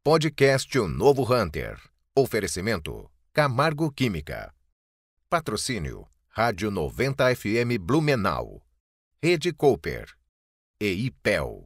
Podcast O Novo Hunter. Oferecimento Camargo Química. Patrocínio Rádio 90 FM Blumenau. Rede Cooper. E IPEL.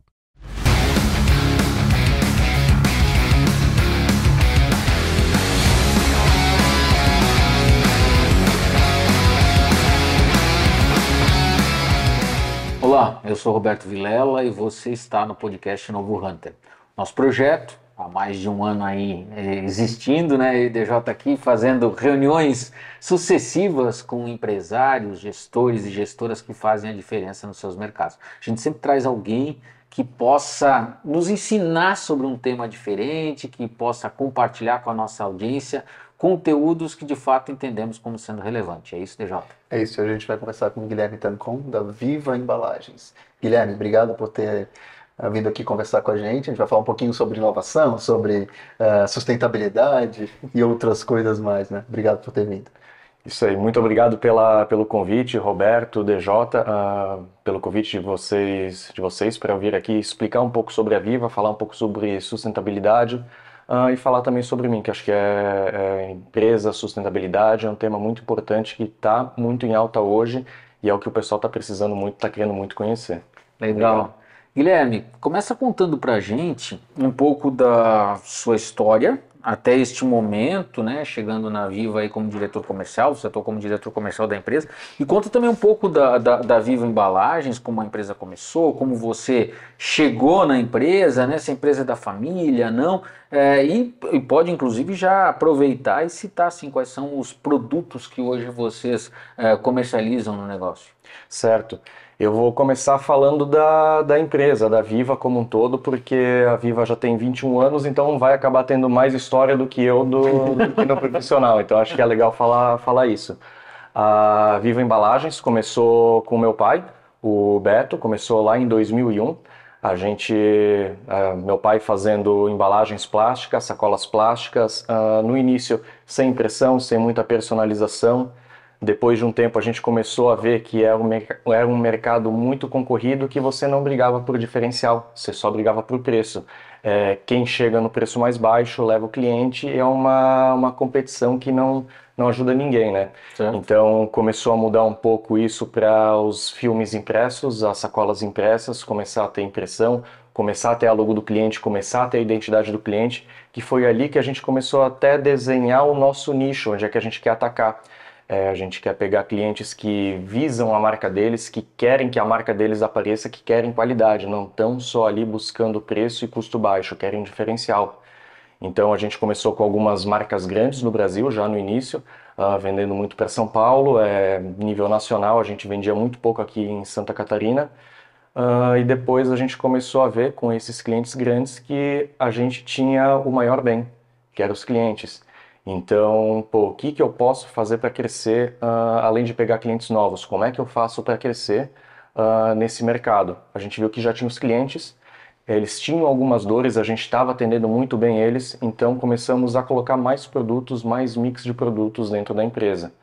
Olá, eu sou Roberto Vilela e você está no podcast Novo Hunter. Nosso projeto, há mais de um ano aí existindo, né? E DJ aqui fazendo reuniões sucessivas com empresários, gestores e gestoras que fazem a diferença nos seus mercados. A gente sempre traz alguém que possa nos ensinar sobre um tema diferente, que possa compartilhar com a nossa audiência conteúdos que de fato entendemos como sendo relevantes. É isso, DJ? É isso, a gente vai conversar com o Guilherme Tancon, da Viva Embalagens. Guilherme, obrigado por ter vindo aqui conversar com a gente. A gente vai falar um pouquinho sobre inovação, sobre sustentabilidade e outras coisas mais, né? Obrigado por ter vindo. Isso aí, muito obrigado pelo convite, Roberto, DJ, pelo convite de vocês para vir aqui explicar um pouco sobre a Viva, falar um pouco sobre sustentabilidade e falar também sobre mim, que acho que empresa, sustentabilidade é um tema muito importante que está muito em alta hoje e é o que o pessoal está precisando muito, está querendo muito conhecer. Legal. Obrigado. Guilherme, começa contando pra gente um pouco da sua história até este momento, né, chegando na Viva aí como diretor comercial, você atua como diretor comercial da empresa, e conta também um pouco da Viva Embalagens, como a empresa começou, como você chegou na empresa, né, se a empresa é da família, não, e pode inclusive já aproveitar e citar assim, quais são os produtos que hoje vocês comercializam no negócio. Certo. Eu vou começar falando da empresa, da Viva como um todo, porque a Viva já tem 21 anos, então vai acabar tendo mais história do que eu do que no profissional, então acho que é legal falar isso. A Viva Embalagens começou com meu pai, o Beto, começou lá em 2001. Meu pai fazendo embalagens plásticas, sacolas plásticas, no início sem impressão, sem muita personalização. Depois de um tempo a gente começou a ver que era um mercado muito concorrido, que você não brigava por diferencial, você só brigava por preço. Quem chega no preço mais baixo leva o cliente, é uma competição que não ajuda ninguém, né? Certo. Então começou a mudar um pouco isso para os filmes impressos, as sacolas impressas, começar a ter impressão, começar a ter a logo do cliente, começar a ter a identidade do cliente, que foi ali que a gente começou até a desenhar o nosso nicho, onde é que a gente quer atacar. A gente quer pegar clientes que visam a marca deles, que querem que a marca deles apareça, que querem qualidade, não estão só ali buscando preço e custo baixo, querem diferencial. Então a gente começou com algumas marcas grandes no Brasil, já no início, vendendo muito para São Paulo, nível nacional, a gente vendia muito pouco aqui em Santa Catarina, e depois a gente começou a ver com esses clientes grandes que a gente tinha o maior bem, que eram os clientes. Então, o que eu posso fazer para crescer, além de pegar clientes novos? Como é que eu faço para crescer nesse mercado? A gente viu que já tinha os clientes, eles tinham algumas dores, a gente estava atendendo muito bem eles, então começamos a colocar mais produtos, mais mix de produtos dentro da empresa.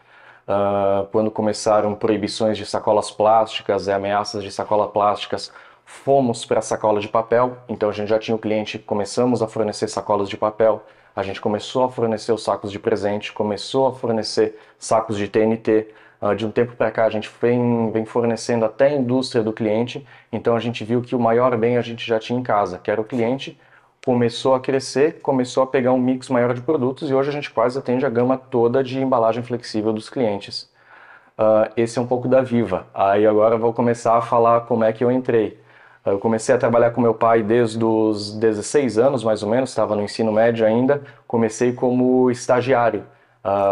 Quando começaram proibições de sacolas plásticas e ameaças de sacolas plásticas, fomos para a sacola de papel, então a gente já tinha o cliente, começamos a fornecer sacolas de papel. A gente começou a fornecer os sacos de presente, começou a fornecer sacos de TNT. De um tempo para cá a gente vem fornecendo até a indústria do cliente, então a gente viu que o maior bem a gente já tinha em casa, que era o cliente, começou a crescer, começou a pegar um mix maior de produtos e hoje a gente quase atende a gama toda de embalagem flexível dos clientes. Esse é um pouco da Viva. Aí agora eu vou começar a falar como é que eu entrei. Eu comecei a trabalhar com meu pai desde os 16 anos, mais ou menos, estava no ensino médio ainda. Comecei como estagiário,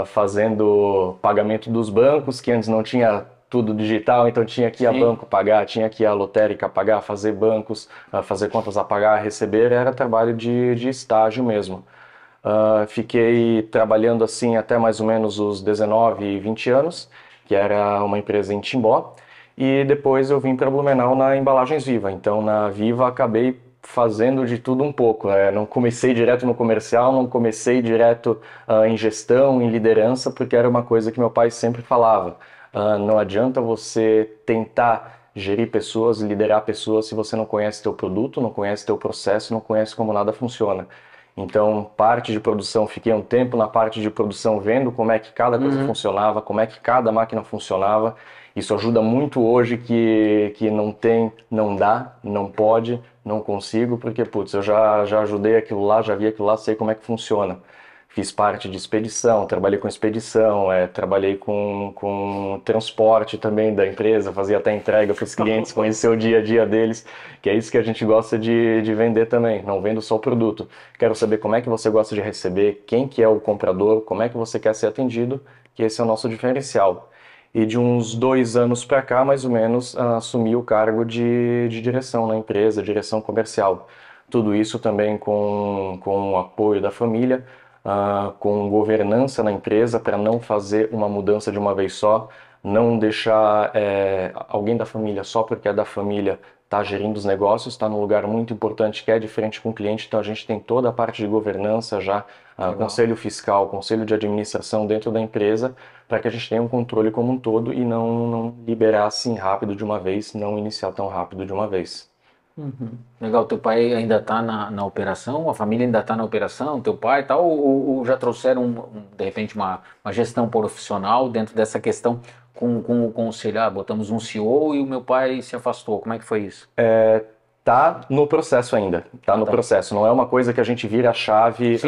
fazendo pagamento dos bancos, que antes não tinha tudo digital, então tinha que ir a banco pagar, tinha que ir a lotérica pagar, fazer bancos, fazer contas a pagar, a receber, era trabalho de estágio mesmo. Fiquei trabalhando assim até mais ou menos os 19 e 20 anos, que era uma empresa em Timbó. E depois eu vim para Blumenau na Embalagens Viva. Então na Viva acabei fazendo de tudo um pouco. Não comecei direto no comercial, não comecei direto em gestão, em liderança, porque era uma coisa que meu pai sempre falava. Não adianta você tentar gerir pessoas, liderar pessoas se você não conhece teu produto, não conhece teu processo, não conhece como nada funciona. Então, parte de produção, fiquei um tempo na parte de produção vendo como é que cada coisa funcionava, como é que cada máquina funcionava. Isso ajuda muito hoje que não tem, não dá, não pode, não consigo, porque, putz, eu já ajudei aquilo lá, já vi aquilo lá, sei como é que funciona. Fiz parte de expedição, trabalhei com expedição, trabalhei com transporte também da empresa, fazia até entrega para os clientes, conhecer o dia a dia deles, que é isso que a gente gosta de vender também, não vendo só o produto. Quero saber como é que você gosta de receber, quem que é o comprador, como é que você quer ser atendido, que esse é o nosso diferencial. E de uns 2 anos para cá, mais ou menos, assumi o cargo de direção na empresa, direção comercial. Tudo isso também com o apoio da família, com governança na empresa para não fazer uma mudança de uma vez só, não deixar alguém da família só porque é da família está gerindo os negócios, está num lugar muito importante que é de frente com o cliente, então a gente tem toda a parte de governança já, conselho fiscal, conselho de administração dentro da empresa, para que a gente tenha um controle como um todo e não liberar assim rápido de uma vez, não iniciar tão rápido de uma vez. Legal, teu pai ainda está na operação, a família ainda está na operação, teu pai e tal, ou já trouxeram, de repente, uma gestão profissional dentro dessa questão com o conselho, botamos um CEO e o meu pai se afastou, como é que foi isso? Tá no processo ainda, tá no processo, não é uma coisa que a gente vira a chave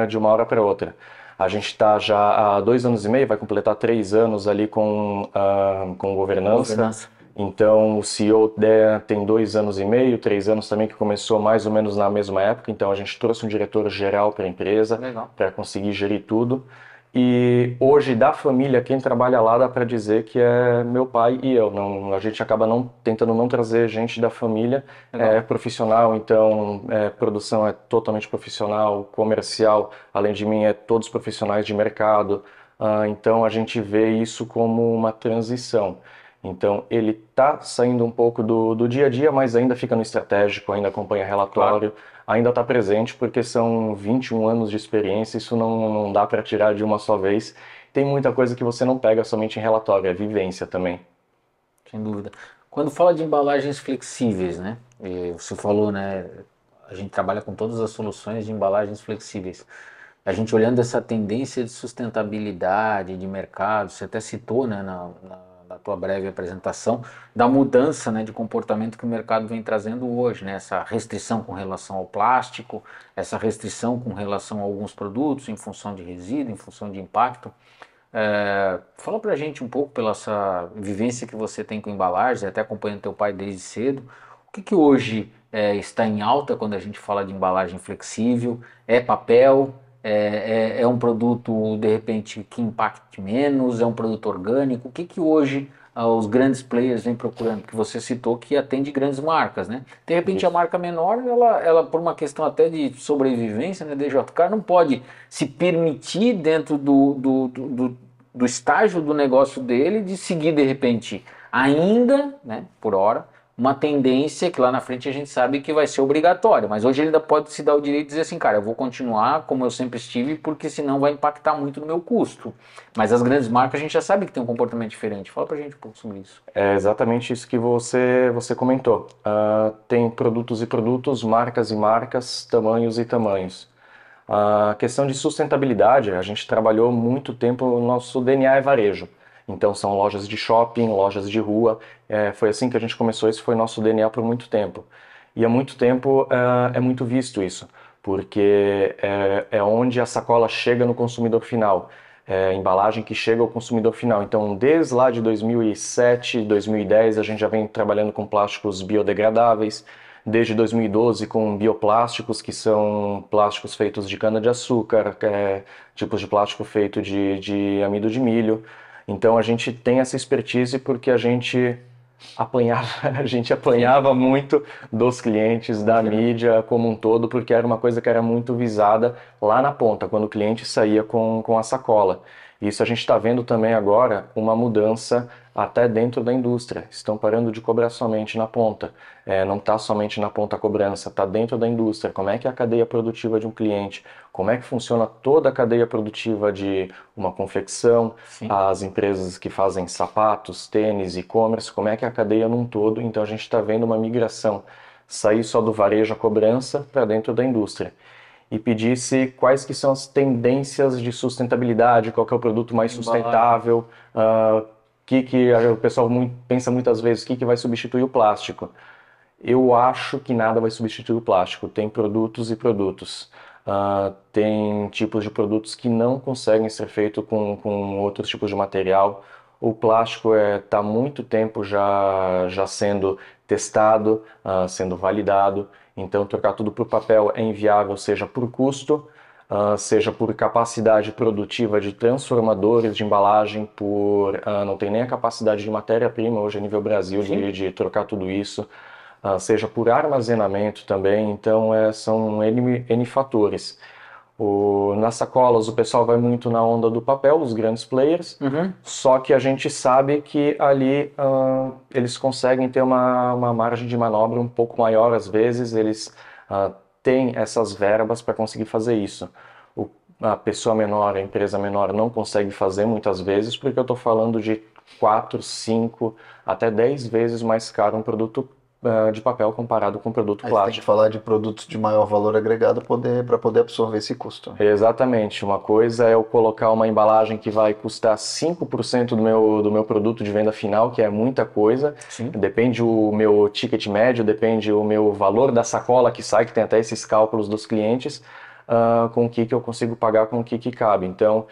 de uma hora para outra. A gente está já há 2 anos e meio, vai completar 3 anos ali com governança. Então, o CEO tem 2 anos e meio, 3 anos também, que começou mais ou menos na mesma época. Então, a gente trouxe um diretor geral para a empresa, para conseguir gerir tudo. E hoje, da família, quem trabalha lá, dá para dizer que é meu pai e eu. Não, a gente acaba tentando não trazer gente da família profissional. Então, produção é totalmente profissional, comercial, além de mim, todos profissionais de mercado. Então, a gente vê isso como uma transição. Então, ele está saindo um pouco do dia a dia, mas ainda fica no estratégico, ainda acompanha relatório, ainda está presente, porque são 21 anos de experiência, isso não dá para tirar de uma só vez. Tem muita coisa que você não pega somente em relatório, é vivência também. Sem dúvida. Quando fala de embalagens flexíveis, né? Você falou, né? A gente trabalha com todas as soluções de embalagens flexíveis. A gente olhando essa tendência de sustentabilidade, de mercado, você até citou, né, na tua breve apresentação, da mudança, né, de comportamento que o mercado vem trazendo hoje, né, essa restrição com relação ao plástico, essa restrição com relação a alguns produtos em função de resíduo, em função de impacto. Fala pra gente um pouco pela essa vivência que você tem com embalagens, até acompanhando teu pai desde cedo, o que hoje está em alta quando a gente fala de embalagem flexível? É papel? É um produto, de repente, que impacte menos? É um produto orgânico? O que hoje os grandes players vêm procurando? Que você citou que atende grandes marcas, né? De repente, a marca menor, ela por uma questão até de sobrevivência, né, DJK, não pode se permitir dentro do estágio do negócio dele de seguir, de repente, ainda, né, por hora, uma tendência que lá na frente a gente sabe que vai ser obrigatória, mas hoje ele ainda pode se dar o direito de dizer assim, cara, eu vou continuar como eu sempre estive, porque senão vai impactar muito no meu custo. Mas as grandes marcas a gente já sabe que tem um comportamento diferente. Fala pra gente um pouco sobre isso. É exatamente isso que você comentou. Tem produtos e produtos, marcas e marcas, tamanhos e tamanhos. A questão de sustentabilidade, a gente trabalhou muito tempo, o nosso DNA é varejo. Então são lojas de shopping, lojas de rua, foi assim que a gente começou, esse foi nosso DNA por muito tempo. E há muito tempo é muito visto isso, porque é onde a sacola chega no consumidor final, a embalagem que chega ao consumidor final. Então desde lá de 2007, 2010 a gente já vem trabalhando com plásticos biodegradáveis, desde 2012 com bioplásticos, que são plásticos feitos de cana-de-açúcar, tipos de plástico feito de amido de milho. Então a gente tem essa expertise porque a gente apanhava muito dos clientes, da mídia como um todo, porque era uma coisa que era muito visada lá na ponta, quando o cliente saía com a sacola. Isso a gente está vendo também agora uma mudança até dentro da indústria. Estão parando de cobrar somente na ponta. Não está somente na ponta a cobrança, está dentro da indústria. Como é que é a cadeia produtiva de um cliente? Como é que funciona toda a cadeia produtiva de uma confecção? Sim. As empresas que fazem sapatos, tênis, e-commerce, como é que é a cadeia num todo? Então a gente está vendo uma migração, sair só do varejo a cobrança para dentro da indústria. e pedisse quais que são as tendências de sustentabilidade, qual que é o produto mais sustentável, que o pessoal pensa muitas vezes, o que vai substituir o plástico. Eu acho que nada vai substituir o plástico. Tem produtos e produtos. Tem tipos de produtos que não conseguem ser feitos com outros tipos de material. O plástico está há muito tempo já sendo testado, sendo validado. Então, trocar tudo por papel é inviável, seja por custo, seja por capacidade produtiva de transformadores de embalagem, não tem nem a capacidade de matéria-prima hoje a nível Brasil de trocar tudo isso. Seja por armazenamento também, então são N fatores. Nas sacolas o pessoal vai muito na onda do papel, os grandes players, só que a gente sabe que ali eles conseguem ter uma margem de manobra um pouco maior às vezes, eles têm essas verbas para conseguir fazer isso. A pessoa menor, a empresa menor não consegue fazer muitas vezes, porque eu estou falando de 4, 5, até 10 vezes mais caro um produto de papel comparado com produto plástico. Tem que falar de produtos de maior valor agregado para poder absorver esse custo. Exatamente. Uma coisa é eu colocar uma embalagem que vai custar 5% do meu produto de venda final, que é muita coisa. Sim. Depende o meu ticket médio, depende o meu valor da sacola que sai, que tem até esses cálculos dos clientes, com o que eu consigo pagar, com o que cabe. Então,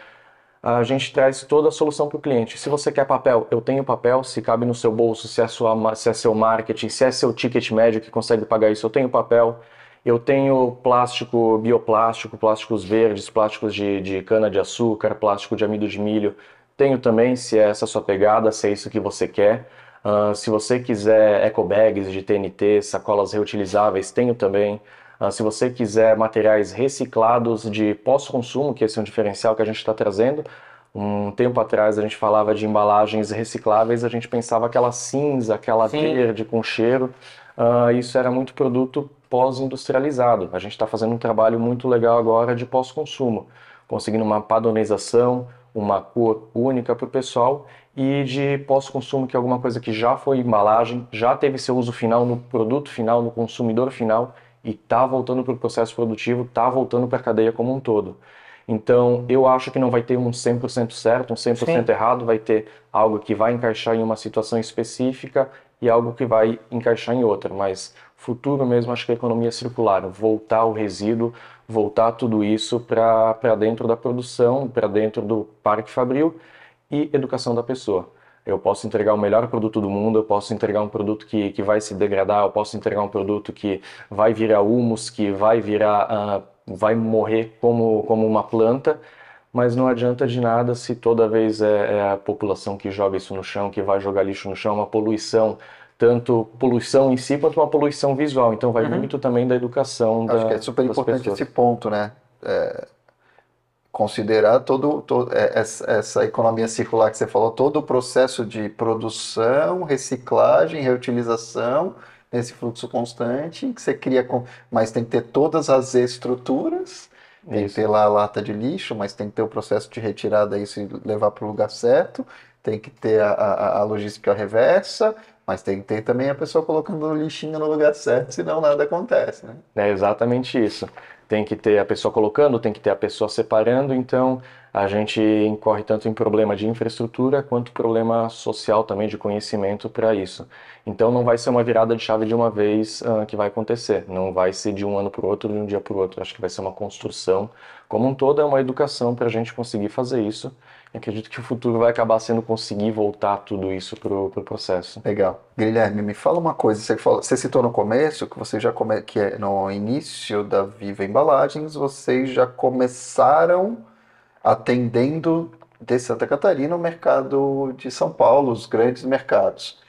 a gente traz toda a solução para o cliente. Se você quer papel, eu tenho papel, se cabe no seu bolso, se é seu marketing, se é seu ticket médio que consegue pagar isso, eu tenho papel. Eu tenho plástico, bioplástico, plásticos verdes, plásticos de cana-de-açúcar, plástico de amido de milho. Tenho também, se é essa a sua pegada, se é isso que você quer. Se você quiser ecobags de TNT, sacolas reutilizáveis, tenho também. Se você quiser materiais reciclados de pós-consumo, que esse é um diferencial que a gente está trazendo. Um tempo atrás a gente falava de embalagens recicláveis, a gente pensava aquela cinza, aquela verde com cheiro. Isso era muito produto pós-industrializado. A gente está fazendo um trabalho muito legal agora de pós-consumo, conseguindo uma padronização, uma cor única para o pessoal, e de pós-consumo, que é alguma coisa que já foi embalagem, já teve seu uso final no produto final, no consumidor final, e está voltando para o processo produtivo, está voltando para a cadeia como um todo. Então, eu acho que não vai ter um 100% certo, um 100% errado, vai ter algo que vai encaixar em uma situação específica e algo que vai encaixar em outra, mas futuro mesmo acho que a economia circular, voltar o resíduo, voltar tudo isso para dentro da produção, para dentro do parque fabril e educação da pessoa. Eu posso entregar o melhor produto do mundo, eu posso entregar um produto que vai se degradar, eu posso entregar um produto que vai virar humus, que vai virar, vai morrer como uma planta, mas não adianta de nada se toda vez é a população que joga isso no chão, que vai jogar lixo no chão, uma poluição, tanto poluição em si quanto uma poluição visual. Então vai muito também da educação Acho que é super importante pessoas. Esse ponto, né? Considerar essa economia circular que você falou, todo o processo de produção, reciclagem, reutilização, nesse fluxo constante, que você cria, mas tem que ter todas as estruturas, tem que ter lá a lata de lixo, mas tem que ter o processo de retirada isso e levar para o lugar certo, tem que ter a logística reversa, mas tem que ter também a pessoa colocando o lixinho no lugar certo, senão nada acontece, né? É exatamente isso. Tem que ter a pessoa colocando, tem que ter a pessoa separando, então a gente incorre tanto em problema de infraestrutura quanto problema social também de conhecimento para isso. Então não vai ser uma virada de chave de uma vez que vai acontecer, não vai ser de um ano para o outro, de um dia para o outro. Acho que vai ser uma construção, como um todo é uma educação para a gente conseguir fazer isso. E acredito que o futuro vai acabar sendo conseguir voltar tudo isso para o processo. Legal. Guilherme, me fala uma coisa, você citou no começo que você já que no início da Viva Embalagens, vocês já começaram atendendo de Santa Catarina o mercado de São Paulo, os grandes mercados.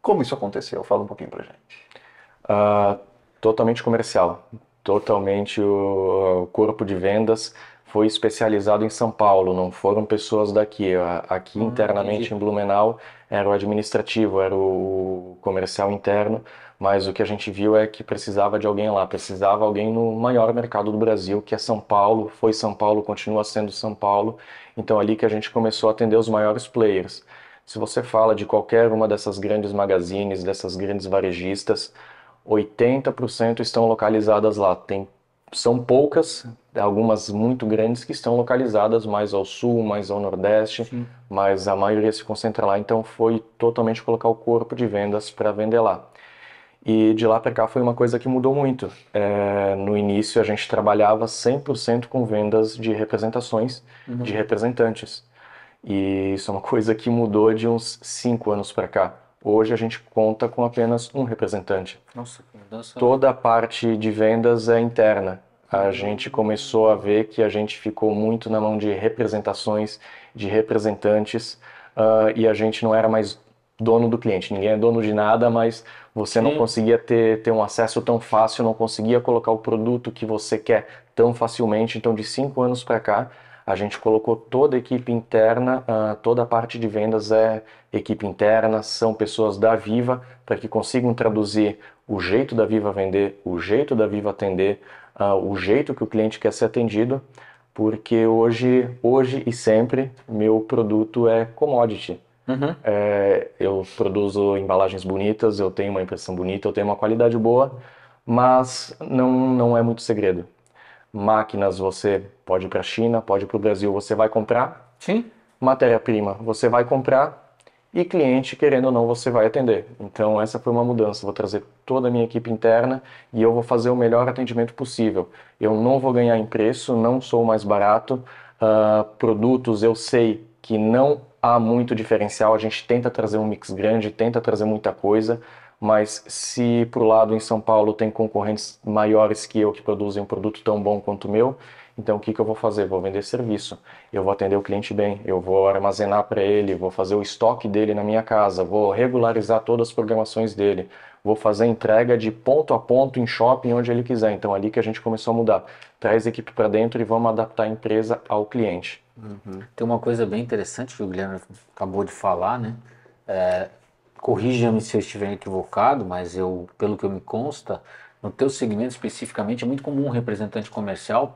Como isso aconteceu? Fala um pouquinho pra gente. Totalmente comercial. Totalmente o corpo de vendas foi especializado em São Paulo, não foram pessoas daqui. Aqui internamente em Blumenau era o administrativo, era o comercial interno, mas o que a gente viu é que precisava de alguém lá, precisava alguém no maior mercado do Brasil, que é São Paulo, foi São Paulo, continua sendo São Paulo, então ali que a gente começou a atender os maiores players. Se você fala de qualquer uma dessas grandes magazines, dessas grandes varejistas, 80% estão localizadas lá. Tem são poucas, algumas muito grandes que estão localizadas mais ao sul, mais ao nordeste, Sim. mas a maioria se concentra lá, então foi totalmente colocar o corpo de vendas para vender lá. E de lá para cá foi uma coisa que mudou muito. No início a gente trabalhava 100% com vendas de representações, de representantes. E isso é uma coisa que mudou de uns 5 anos para cá. Hoje a gente conta com apenas um representante. Nossa, que mudança. Toda a parte de vendas é interna. A gente começou a ver que a gente ficou muito na mão de representações, de representantes, e a gente não era mais dono do cliente. Ninguém é dono de nada, mas você não conseguia ter um acesso tão fácil, não conseguia colocar o produto que você quer tão facilmente. Então, de 5 anos para cá, a gente colocou toda a equipe interna, toda a parte de vendas é equipe interna, são pessoas da Viva, para que consigam traduzir o jeito da Viva vender, o jeito da Viva atender, o jeito que o cliente quer ser atendido, porque hoje e sempre, meu produto é commodity. Eu produzo embalagens bonitas, eu tenho uma impressão bonita, eu tenho uma qualidade boa, mas não é muito segredo. Máquinas você pode ir para a China, pode ir para o Brasil, você vai comprar. Sim. Matéria-prima você vai comprar e cliente, querendo ou não, você vai atender. Então essa foi uma mudança, vou trazer toda a minha equipe interna e eu vou fazer o melhor atendimento possível. Eu não vou ganhar em preço, não sou mais barato, produtos eu sei que não há muito diferencial, a gente tenta trazer um mix grande, tenta trazer muita coisa, mas se pro lado em São Paulo tem concorrentes maiores que eu que produzem um produto tão bom quanto o meu, então o que eu vou fazer? Vou vender serviço, eu vou atender o cliente bem, eu vou armazenar para ele, vou fazer o estoque dele na minha casa, vou regularizar todas as programações dele, vou fazer entrega de ponto a ponto em shopping onde ele quiser. Então ali que a gente começou a mudar, traz a equipe para dentro e vamos adaptar a empresa ao cliente. Tem uma coisa bem interessante que o Guilherme acabou de falar, né? Corrija-me se eu estiver equivocado, mas pelo que eu me consta, no teu segmento especificamente, é muito comum um representante comercial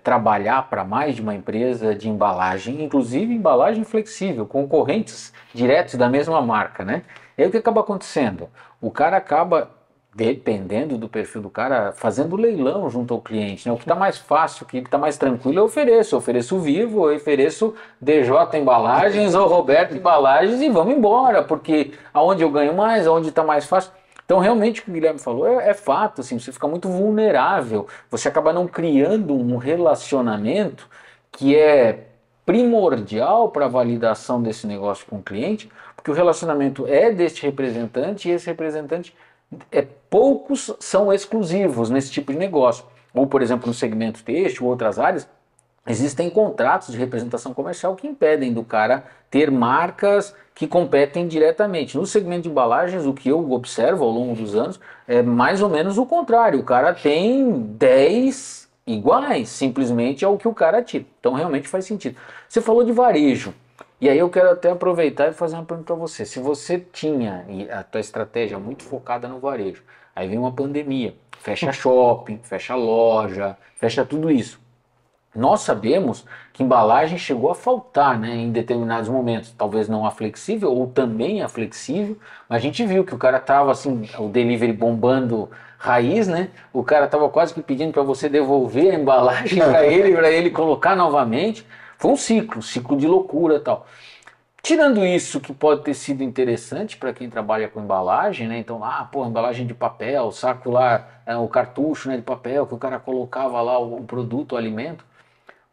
trabalhar para mais de uma empresa de embalagem, inclusive embalagem flexível, concorrentes diretos da mesma marca, né? E aí o que acaba acontecendo? O cara acaba, dependendo do perfil do cara, fazendo leilão junto ao cliente, né? O que está mais fácil, o que está mais tranquilo eu ofereço o Vivo, eu ofereço DJ Embalagens ou Roberto Embalagens e vamos embora, porque aonde eu ganho mais, aonde está mais fácil. Então realmente o que o Guilherme falou é fato, assim, você fica muito vulnerável, você acaba não criando um relacionamento que é primordial para a validação desse negócio com o cliente, porque o relacionamento é deste representante e esse representante poucos são exclusivos nesse tipo de negócio. Ou, por exemplo, no segmento têxtil ou outras áreas, existem contratos de representação comercial que impedem do cara ter marcas que competem diretamente. No segmento de embalagens, o que eu observo ao longo dos anos é mais ou menos o contrário. O cara tem 10 iguais, simplesmente é o que o cara tira. Então realmente faz sentido. Você falou de varejo. E aí eu quero até aproveitar e fazer uma pergunta para você. Se você tinha a tua estratégia muito focada no varejo, aí vem uma pandemia, fecha shopping, fecha loja, fecha tudo isso. Nós sabemos que embalagem chegou a faltar, né, em determinados momentos. Talvez não a flexível ou também a flexível, mas a gente viu que o cara tava assim, o delivery bombando raiz, né? O cara tava quase que pedindo para você devolver a embalagem para ele colocar novamente. Foi um ciclo de loucura e tal. Tirando isso, que pode ter sido interessante para quem trabalha com embalagem, né? Então, embalagem de papel, saco lá, o cartucho, né, de papel, que o cara colocava lá o produto, o alimento.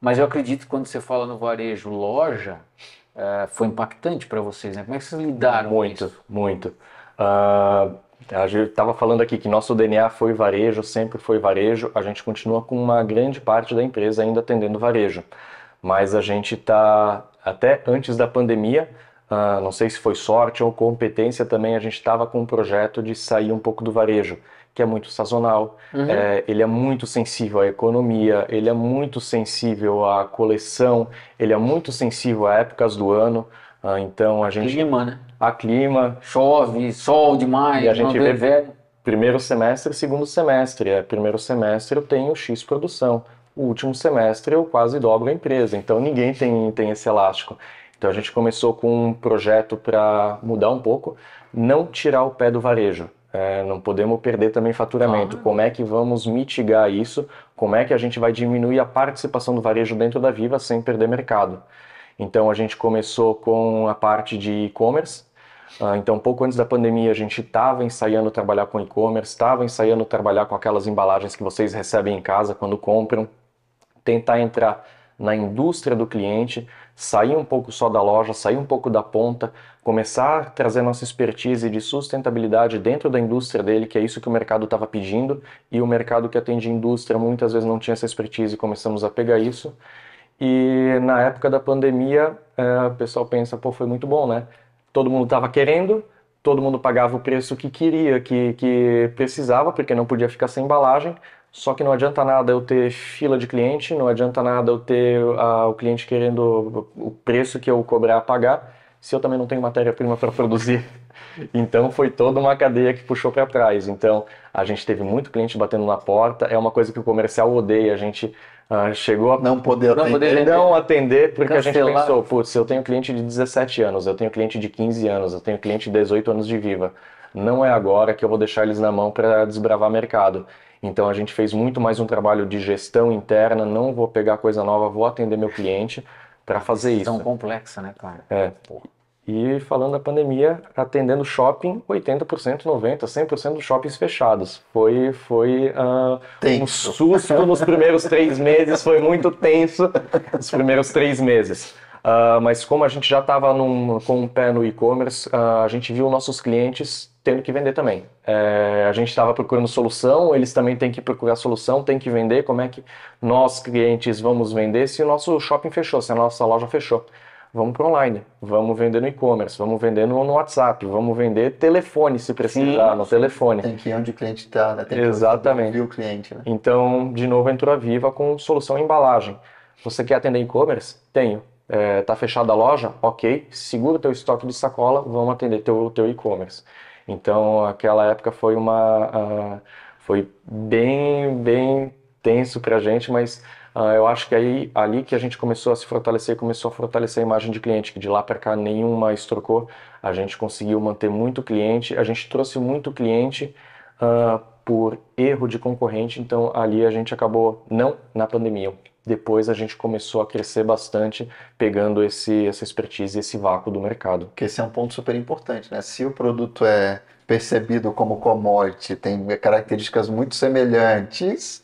Mas eu acredito que quando você fala no varejo, loja, foi impactante para vocês, né? Como é que vocês lidaram com isso? Muito. A gente estava falando aqui que nosso DNA foi varejo, sempre foi varejo. A gente continua com uma grande parte da empresa ainda atendendo varejo. Mas a gente está, até antes da pandemia, não sei se foi sorte ou competência também, a gente estava com um projeto de sair um pouco do varejo, que é muito sazonal, ele é muito sensível à economia, ele é muito sensível à coleção, ele é muito sensível a épocas do ano, então a gente... Clima, né? A clima. Chove, sol demais, e a gente vê inverno. Primeiro semestre e segundo semestre. Primeiro semestre eu tenho X produção. O último semestre eu quase dobro a empresa, então ninguém tem esse elástico. Então a gente começou com um projeto para mudar um pouco, não tirar o pé do varejo. Não podemos perder também faturamento. Como é que vamos mitigar isso? Como é que a gente vai diminuir a participação do varejo dentro da Viva sem perder mercado? Então a gente começou com a parte de e-commerce. Então pouco antes da pandemia a gente estava ensaiando trabalhar com e-commerce, estava ensaiando trabalhar com aquelas embalagens que vocês recebem em casa quando compram, tentar entrar na indústria do cliente, sair um pouco só da loja, sair um pouco da ponta, começar a trazer nossa expertise de sustentabilidade dentro da indústria dele, que é isso que o mercado estava pedindo, e o mercado que atende indústria muitas vezes não tinha essa expertise, começamos a pegar isso. E na época da pandemia, o pessoal pensa, pô, foi muito bom, né? Todo mundo estava querendo, todo mundo pagava o preço que queria, que precisava, porque não podia ficar sem embalagem. Só que não adianta nada eu ter fila de cliente, não adianta nada eu ter o cliente querendo o preço que eu cobrar pagar, se eu também não tenho matéria-prima para produzir. Então foi toda uma cadeia que puxou para trás. Então a gente teve muito cliente batendo na porta, é uma coisa que o comercial odeia, a gente chegou a não poder atender porque cancelar. A gente pensou, putz, eu tenho cliente de 17 anos, eu tenho cliente de 15 anos, eu tenho cliente de 18 anos de Viva. Não é agora que eu vou deixar eles na mão para desbravar mercado. Então a gente fez muito mais um trabalho de gestão interna, não vou pegar coisa nova, vou atender meu cliente para fazer isso. Tão complexa, né, cara? E falando da pandemia, atendendo shopping, 80%, 90%, 100% dos shoppings fechados. Foi um susto nos primeiros 3 meses, foi muito tenso os primeiros 3 meses. Mas como a gente já estava com um pé no e-commerce, a gente viu nossos clientes tendo que vender também. A gente estava procurando solução, eles também têm que procurar solução, têm que vender. Como é que nós, clientes, vamos vender se o nosso shopping fechou, se a nossa loja fechou? Vamos para online, vamos vender no e-commerce, vamos vender no WhatsApp, vamos vender telefone se precisar, no telefone. Tem que ir onde o cliente está, né? Tem Exatamente. Que ouvir o cliente, né? Então, de novo, entrou a Viva com solução embalagem. Você quer atender e-commerce? Tenho. Tá fechada a loja? Ok. Segura o teu estoque de sacola, vamos atender teu e-commerce. Então, aquela época foi bem tenso para a gente, mas eu acho que ali que a gente começou a se fortalecer, começou a fortalecer a imagem de cliente, que de lá para cá nenhum mais trocou. A gente conseguiu manter muito cliente, a gente trouxe muito cliente por erro de concorrente, então ali a gente acabou, não na pandemia, depois a gente começou a crescer bastante, pegando essa expertise, esse vácuo do mercado. Porque esse é um ponto super importante, né? Se o produto é percebido como commodity, tem características muito semelhantes,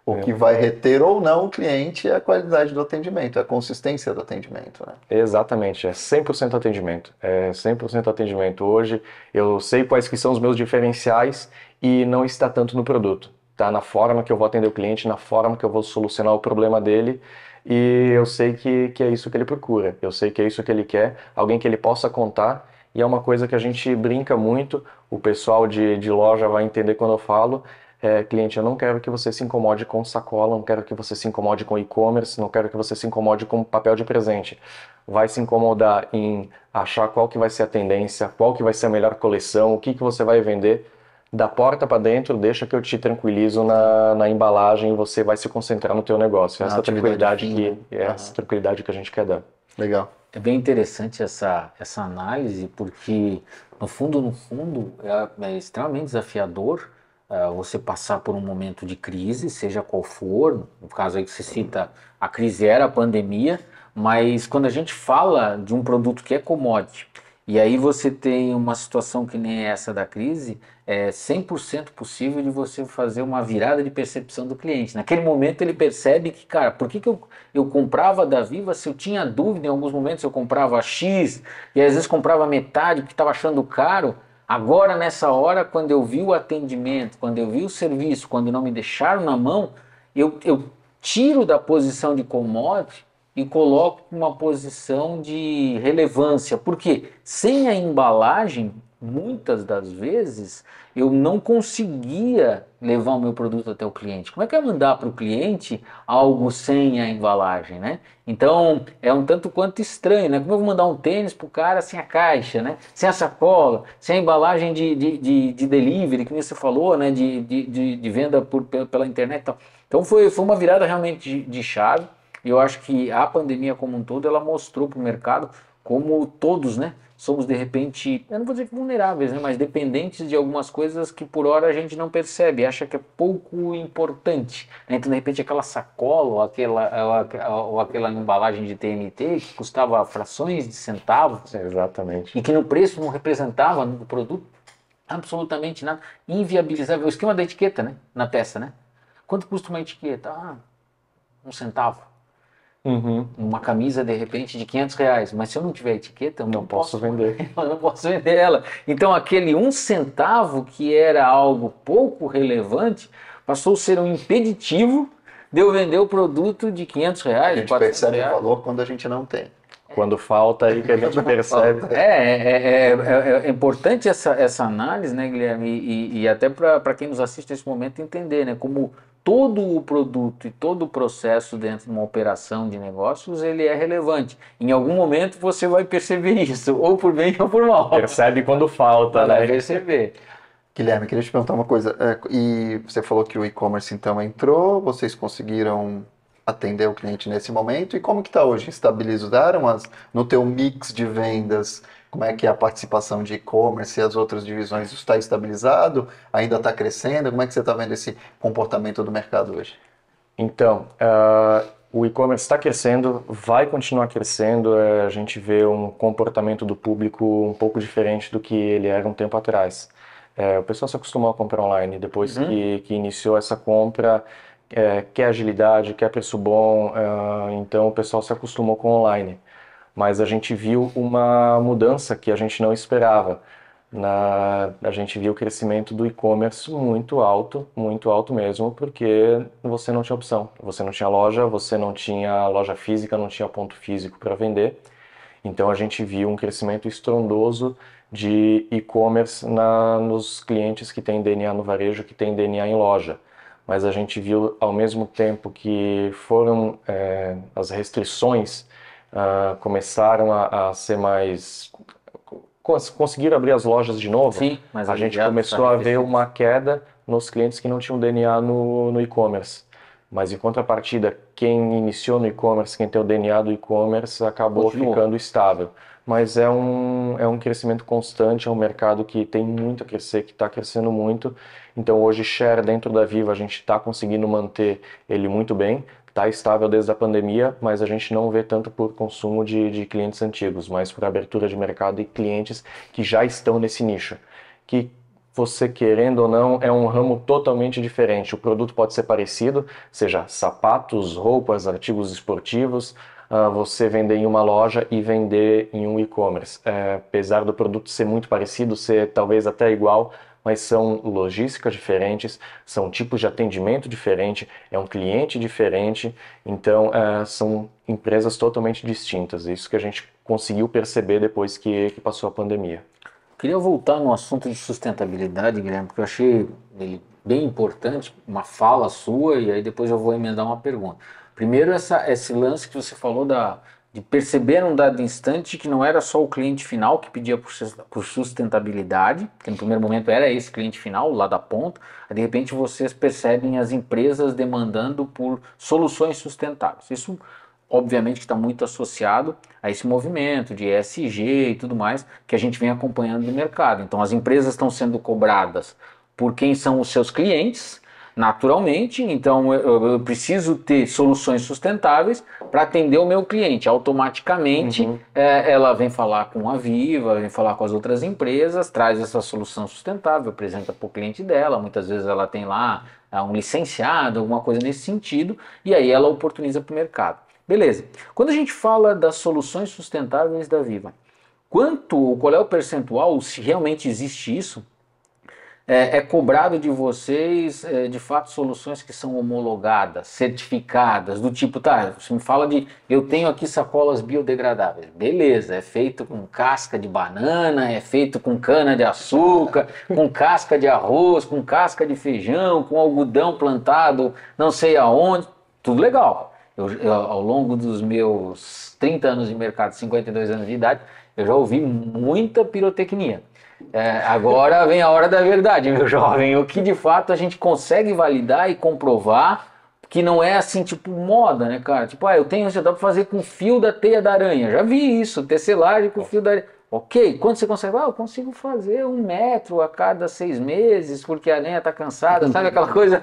o que vai reter ou não o cliente é a qualidade do atendimento, a consistência do atendimento, né? Exatamente, é 100% atendimento. É 100% atendimento. Hoje eu sei quais que são os meus diferenciais e não está tanto no produto. Está na forma que eu vou atender o cliente, na forma que eu vou solucionar o problema dele, e eu sei que é isso que ele procura, eu sei que é isso que ele quer, alguém que ele possa contar, e é uma coisa que a gente brinca muito, o pessoal de loja vai entender quando eu falo, cliente, eu não quero que você se incomode com sacola, não quero que você se incomode com e-commerce, não quero que você se incomode com papel de presente. Vai se incomodar em achar qual que vai ser a tendência, qual que vai ser a melhor coleção, o que você vai vender. Da porta para dentro, deixa que eu te tranquilizo na embalagem e você vai se concentrar no teu negócio. Essa tranquilidade essa tranquilidade que a gente quer dar. Legal. É bem interessante essa análise, porque no fundo é extremamente desafiador você passar por um momento de crise, seja qual for. No caso aí que você cita, a crise era a pandemia, mas quando a gente fala de um produto que é commodity, e aí você tem uma situação que nem essa da crise, é 100% possível de você fazer uma virada de percepção do cliente. Naquele momento ele percebe que, cara, por que eu comprava da Viva se eu tinha dúvida? Em alguns momentos eu comprava X e às vezes comprava metade porque estava achando caro. Agora, nessa hora, quando eu vi o atendimento, quando eu vi o serviço, quando não me deixaram na mão, eu tiro da posição de commodity e coloco uma posição de relevância, porque sem a embalagem, muitas das vezes, eu não conseguia levar o meu produto até o cliente. Como é que eu ia mandar para o cliente algo sem a embalagem, né? Então, é um tanto quanto estranho, né? Como eu vou mandar um tênis para o cara sem a caixa, né? Sem a sacola, sem a embalagem de delivery, que você falou, né? De venda pela internet e tal. Então, foi uma virada realmente de chave. E eu acho que a pandemia como um todo, ela mostrou para o mercado como todos, né, somos de repente, eu não vou dizer que vulneráveis, né, mas dependentes de algumas coisas que por hora a gente não percebe, acha que é pouco importante, né? Então de repente aquela sacola ou aquela embalagem de TNT que custava frações de centavos Exatamente. e que no preço não representava no produto absolutamente nada, inviabilizável. O esquema da etiqueta, né, na peça, né? Quanto custa uma etiqueta? Um centavo. Uhum. Uma camisa, de repente, de R$ 500. Mas se eu não tiver etiqueta, eu Não posso vender. eu não posso vender ela. Então, aquele um centavo, que era algo pouco relevante, passou a ser um impeditivo de eu vender o produto de R$ 500, A gente R$ 400. percebe o valor quando a gente não tem. Quando falta aí que a gente percebe. É importante essa análise, né, Guilherme? E até para quem nos assiste nesse momento entender, né, como todo o produto e todo o processo dentro de uma operação de negócios, ele é relevante. Em algum momento você vai perceber isso, ou por bem ou por mal. Percebe quando falta, Vai né? perceber. Guilherme, queria te perguntar uma coisa. E você falou que o e-commerce então entrou, vocês conseguiram atender o cliente nesse momento, e como que está hoje? Estabilizaram no teu mix de vendas? Como é que é a participação de e-commerce e as outras divisões? Isso está estabilizado? Ainda está crescendo? Como é que você está vendo esse comportamento do mercado hoje? Então, o e-commerce está crescendo, vai continuar crescendo. A gente vê um comportamento do público um pouco diferente do que ele era um tempo atrás. O pessoal se acostumou a comprar online. Depois que iniciou essa compra, quer agilidade, quer preço bom, então o pessoal se acostumou com online. Mas a gente viu uma mudança que a gente não esperava. A gente viu o crescimento do e-commerce muito alto mesmo, porque você não tinha opção. Você não tinha loja, você não tinha loja física, não tinha ponto físico para vender. Então a gente viu um crescimento estrondoso de e-commerce nos clientes que têm DNA no varejo, que têm DNA em loja. Mas a gente viu ao mesmo tempo que foram as restrições começaram a ser mais... Conseguiram abrir as lojas de novo. Sim, mas a gente começou a ver uma queda nos clientes que não tinham DNA no e-commerce. Mas em contrapartida, quem iniciou no e-commerce, quem tem o DNA do e-commerce, acabou ficando estável. Mas é um crescimento constante, é um mercado que tem muito a crescer, que está crescendo muito. Então hoje, share dentro da Viva, a gente está conseguindo manter ele muito bem. Está estável desde a pandemia, mas a gente não vê tanto por consumo de clientes antigos, mas por abertura de mercado e clientes que já estão nesse nicho. Que você querendo ou não, é um ramo totalmente diferente. O produto pode ser parecido, seja sapatos, roupas, artigos esportivos, você vender em uma loja e vender em um e-commerce. Apesar do produto ser muito parecido, ser talvez até igual, mas são logísticas diferentes, são tipos de atendimento diferente, é um cliente diferente, então são empresas totalmente distintas. Isso que a gente conseguiu perceber depois que passou a pandemia. Queria voltar no assunto de sustentabilidade, Guilherme, porque eu achei ele bem importante, uma fala sua, e aí depois eu vou emendar uma pergunta. Primeiro, esse lance que você falou de perceber num dado instante que não era só o cliente final que pedia por sustentabilidade, que no primeiro momento era esse cliente final, lá da ponta, aí de repente vocês percebem as empresas demandando por soluções sustentáveis. Isso obviamente que está muito associado a esse movimento de ESG e tudo mais que a gente vem acompanhando no mercado. Então as empresas estão sendo cobradas por quem são os seus clientes, naturalmente, então eu preciso ter soluções sustentáveis para atender o meu cliente. Automaticamente ela vem falar com a Viva, vem falar com as outras empresas, traz essa solução sustentável, apresenta para o cliente dela, muitas vezes ela tem lá um licenciado, alguma coisa nesse sentido, e aí ela oportuniza para o mercado. Beleza. Quando a gente fala das soluções sustentáveis da Viva, qual é o percentual, se realmente existe isso, é cobrado de vocês, de fato, soluções que são homologadas, certificadas, do tipo, tá, você me fala eu tenho aqui sacolas biodegradáveis, beleza, é feito com casca de banana, é feito com cana de açúcar, com casca de arroz, com casca de feijão, com algodão plantado, não sei aonde, tudo legal. Ao longo dos meus 30 anos de mercado, 52 anos de idade, eu já ouvi muita pirotecnia. Agora vem a hora da verdade, meu jovem. O que de fato a gente consegue validar e comprovar que não é assim, tipo moda, né, cara? Tipo, eu tenho, já dá pra fazer com fio da teia da aranha. Já vi isso, tecelagem com fio da aranha. Ok, quando você consegue? Eu consigo fazer 1 metro a cada 6 meses, porque a lenha está cansada, sabe aquela coisa?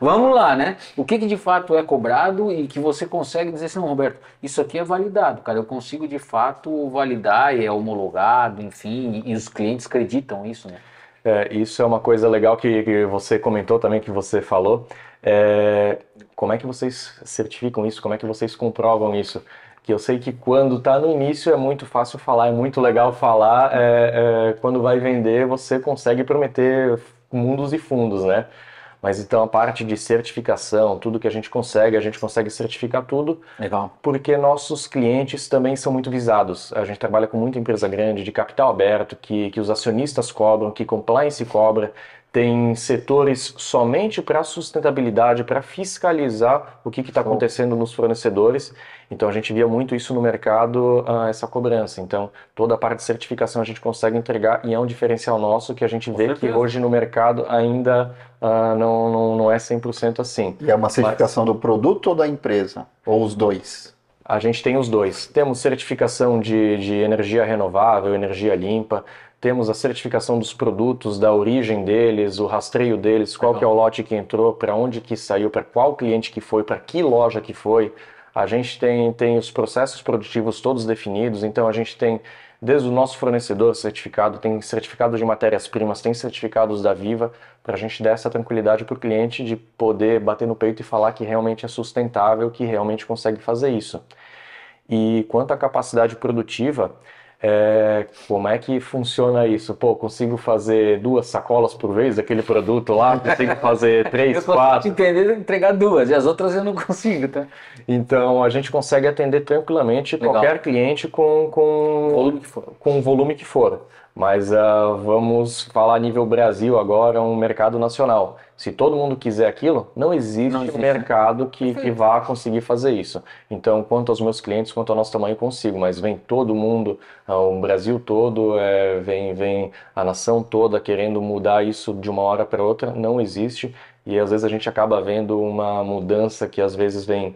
Vamos lá, né? O que de fato é cobrado e que você consegue dizer assim, não, Roberto, isso aqui é validado, cara, eu consigo de fato validar e é homologado, enfim, e os clientes acreditam nisso, né? Isso é uma coisa legal que você comentou também, que você falou. Como é que vocês certificam isso? Como é que vocês comprovam isso? Que eu sei que quando está no início é muito fácil falar, é muito legal falar. Quando vai vender, você consegue prometer mundos e fundos, né? Mas então a parte de certificação, tudo que a gente consegue certificar tudo. Legal. Porque nossos clientes também são muito visados. A gente trabalha com muita empresa grande, de capital aberto, que os acionistas cobram, que compliance cobra. Tem setores somente para sustentabilidade, para fiscalizar o que está acontecendo nos fornecedores. Então a gente via muito isso no mercado, essa cobrança. Então toda a parte de certificação a gente consegue entregar e é um diferencial nosso que a gente vê que hoje no mercado ainda não é 100% assim. E é uma certificação do produto ou da empresa? Ou os dois? A gente tem os dois. Temos certificação de energia renovável, energia limpa. Temos a certificação dos produtos, da origem deles, o rastreio deles, qual que é o lote que entrou, para onde que saiu, para qual cliente que foi, para que loja que foi. A gente tem os processos produtivos todos definidos, então a gente tem desde o nosso fornecedor certificado, tem certificado de matérias-primas, tem certificados da Viva, para a gente dar essa tranquilidade para o cliente de poder bater no peito e falar que realmente é sustentável, que realmente consegue fazer isso. E quanto à capacidade produtiva, como é que funciona isso? Pô, consigo fazer 2 sacolas por vez daquele produto lá? Consigo fazer 3, 4? Eu consigo entender, entregar 2, e as outras eu não consigo, tá? Então, a gente consegue atender tranquilamente qualquer cliente com o volume que for. Mas vamos falar a nível Brasil agora, um mercado nacional. Se todo mundo quiser aquilo, não existe um mercado que vá conseguir fazer isso. Então, quanto aos meus clientes, quanto ao nosso tamanho, consigo. Mas vem todo mundo, o Brasil todo, vem a nação toda querendo mudar isso de uma hora para outra, não existe. E às vezes a gente acaba vendo uma mudança que às vezes vem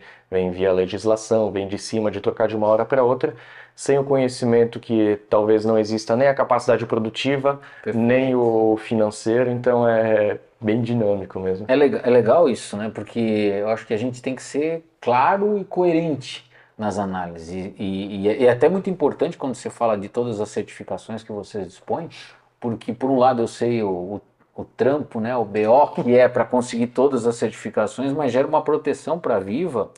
via legislação, vem de cima de trocar de uma hora para outra, sem o conhecimento que talvez não exista nem a capacidade produtiva, nem o financeiro, então é bem dinâmico mesmo. É legal isso, né? Porque eu acho que a gente tem que ser claro e coerente nas análises. E é até muito importante quando você fala de todas as certificações que vocês dispõem, porque por um lado eu sei o trampo, né, o BO que é para conseguir todas as certificações, mas gera uma proteção para a Viva,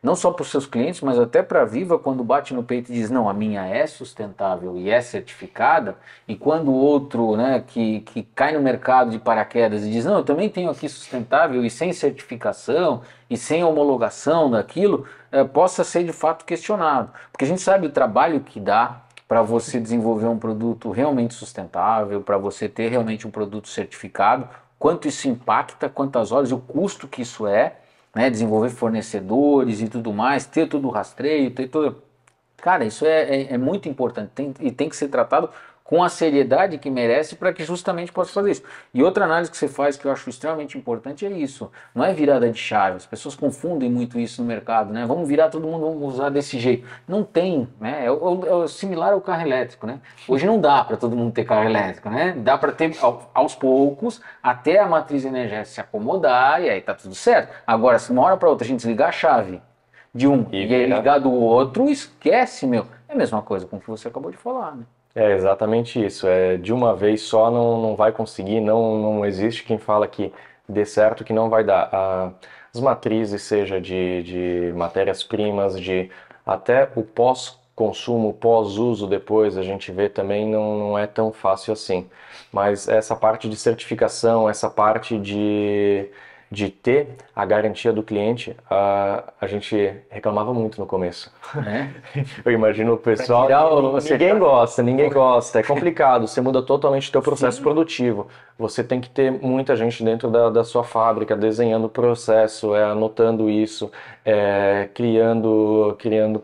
não só para os seus clientes, mas até para a Viva quando bate no peito e diz, não, a minha é sustentável e é certificada, e quando o outro, né, que cai no mercado de paraquedas e diz, não, eu também tenho aqui sustentável e sem certificação e sem homologação daquilo, possa ser de fato questionado, porque a gente sabe o trabalho que dá para você desenvolver um produto realmente sustentável, para você ter realmente um produto certificado, quanto isso impacta, quantas horas, o custo que isso é, né, desenvolver fornecedores e tudo mais, ter todo o rastreio, ter todo... Cara, isso é muito importante e tem que ser tratado com a seriedade que merece para que justamente possa fazer isso. E outra análise que você faz que eu acho extremamente importante é isso, não é virada de chave, as pessoas confundem muito isso no mercado, né? Vamos virar todo mundo, vamos usar desse jeito. Não tem, né? É similar ao carro elétrico, né? Hoje não dá para todo mundo ter carro elétrico, né? Dá para ter aos poucos, até a matriz energética se acomodar e aí tá tudo certo. Agora, se uma hora para outra a gente desligar a chave de um e aí ligar do outro, esquece, meu. É a mesma coisa com o que você acabou de falar, né? É exatamente isso, de uma vez só não vai conseguir, não existe quem fala que dê certo, que não vai dar. As matrizes, seja de matérias-primas, até o pós-consumo, pós-uso depois, a gente vê também não é tão fácil assim. Mas essa parte de certificação, essa parte de ter a garantia do cliente, a gente reclamava muito no começo. Eu imagino o pessoal, ninguém gosta, é complicado, você muda totalmente o teu processo produtivo, você tem que ter muita gente dentro da sua fábrica, desenhando o processo, anotando isso, criando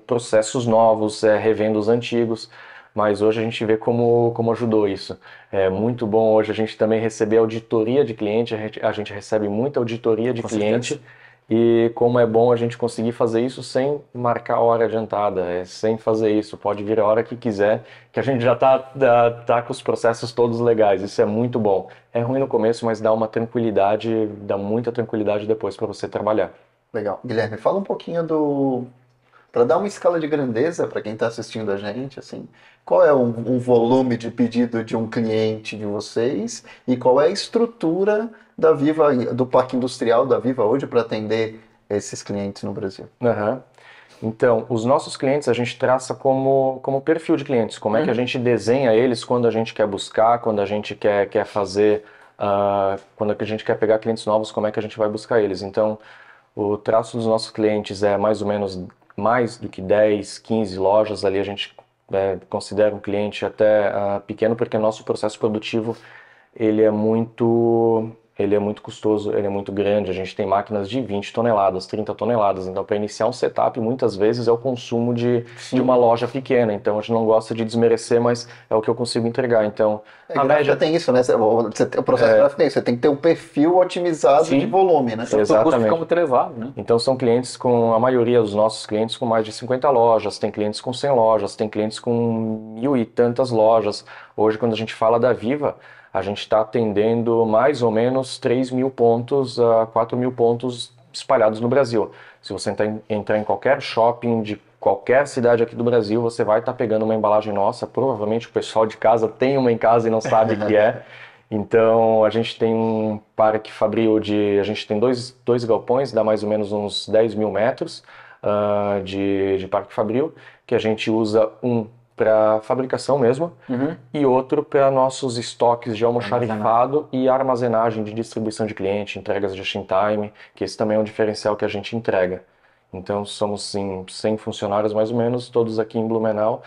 processos novos, revendo os antigos. Mas hoje a gente vê como ajudou isso. É muito bom hoje a gente também receber auditoria de cliente, a gente recebe muita auditoria de cliente E como é bom a gente conseguir fazer isso sem marcar a hora adiantada, sem fazer isso, pode vir a hora que quiser, que a gente já tá com os processos todos legais, isso é muito bom. É ruim no começo, mas dá uma tranquilidade, dá muita tranquilidade depois para você trabalhar. Legal. Guilherme, fala um pouquinho para dar uma escala de grandeza para quem está assistindo a gente, assim, qual é um volume de pedido de um cliente de vocês e qual é a estrutura da Viva, do parque industrial da Viva hoje para atender esses clientes no Brasil? Aham. Então, os nossos clientes a gente traça como perfil de clientes, como é que a gente desenha eles quando a gente quer buscar, quando a gente quer fazer, quando a gente quer pegar clientes novos, como é que a gente vai buscar eles. Então, o traço dos nossos clientes é mais ou menos mais do que 10, 15 lojas, ali a gente considera um cliente até pequeno, porque nosso processo produtivo ele é muito custoso, ele é muito grande, a gente tem máquinas de 20 toneladas, 30 toneladas, então para iniciar um setup muitas vezes é o consumo de uma loja pequena, então a gente não gosta de desmerecer, mas é o que eu consigo entregar, então a média tem isso, né? O processo gráfico tem isso, você tem que ter um perfil otimizado de volume, né? Exatamente. O custo fica muito elevado, né? Então são clientes a maioria dos nossos clientes com mais de 50 lojas, tem clientes com 100 lojas, tem clientes com 1.000 e tantas lojas. Hoje quando a gente fala da Viva, a gente está atendendo mais ou menos 3.000 pontos a 4.000 pontos espalhados no Brasil. Se você entrar em qualquer shopping de qualquer cidade aqui do Brasil, você vai estar pegando uma embalagem nossa. Provavelmente o pessoal de casa tem uma em casa e não sabe o que é. Então a gente tem um parque fabril a gente tem dois galpões, dá mais ou menos uns 10.000 metros de parque fabril, que a gente usa para fabricação mesmo, e outro para nossos estoques de almoxarifado e armazenagem de distribuição de cliente, entregas just in time, que esse também é um diferencial que a gente entrega. Então somos 100 funcionários mais ou menos, todos aqui em Blumenau.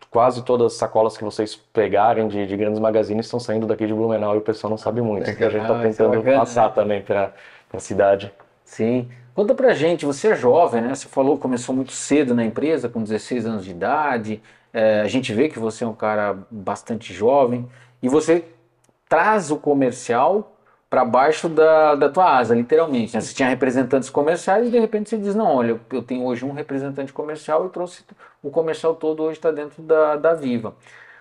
Quase todas as sacolas que vocês pegarem de grandes magazines estão saindo daqui de Blumenau e o pessoal não sabe muito. A gente está tentando passar também para a cidade. Sim. Conta pra gente, você é jovem, né? Você falou que começou muito cedo na empresa, com 16 anos de idade. A gente vê que você é um cara bastante jovem e você traz o comercial para baixo da tua asa, literalmente, né? Você tinha representantes comerciais e de repente você diz, não, olha, eu tenho hoje um representante comercial e trouxe o comercial todo hoje está dentro da Viva.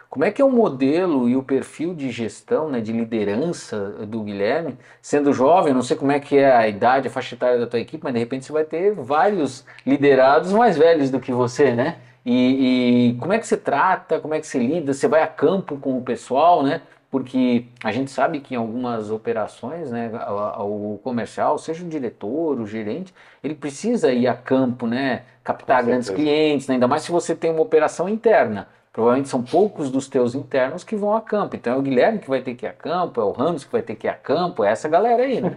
Como é que é o modelo e o perfil de gestão, né, de liderança do Guilherme? Sendo jovem, não sei como é que é a idade, a faixa etária da tua equipe, mas de repente você vai ter vários liderados mais velhos do que você, né? E como é que você trata, como é que você lida? Você vai a campo com o pessoal, né? Porque a gente sabe que em algumas operações, né, o comercial, seja o diretor, o gerente, ele precisa ir a campo, né, captar grandes clientes, né, ainda mais se você tem uma operação interna. Provavelmente são poucos dos teus internos que vão a campo. Então é o Guilherme que vai ter que ir a campo, é o Ramos que vai ter que ir a campo, é essa galera aí, né?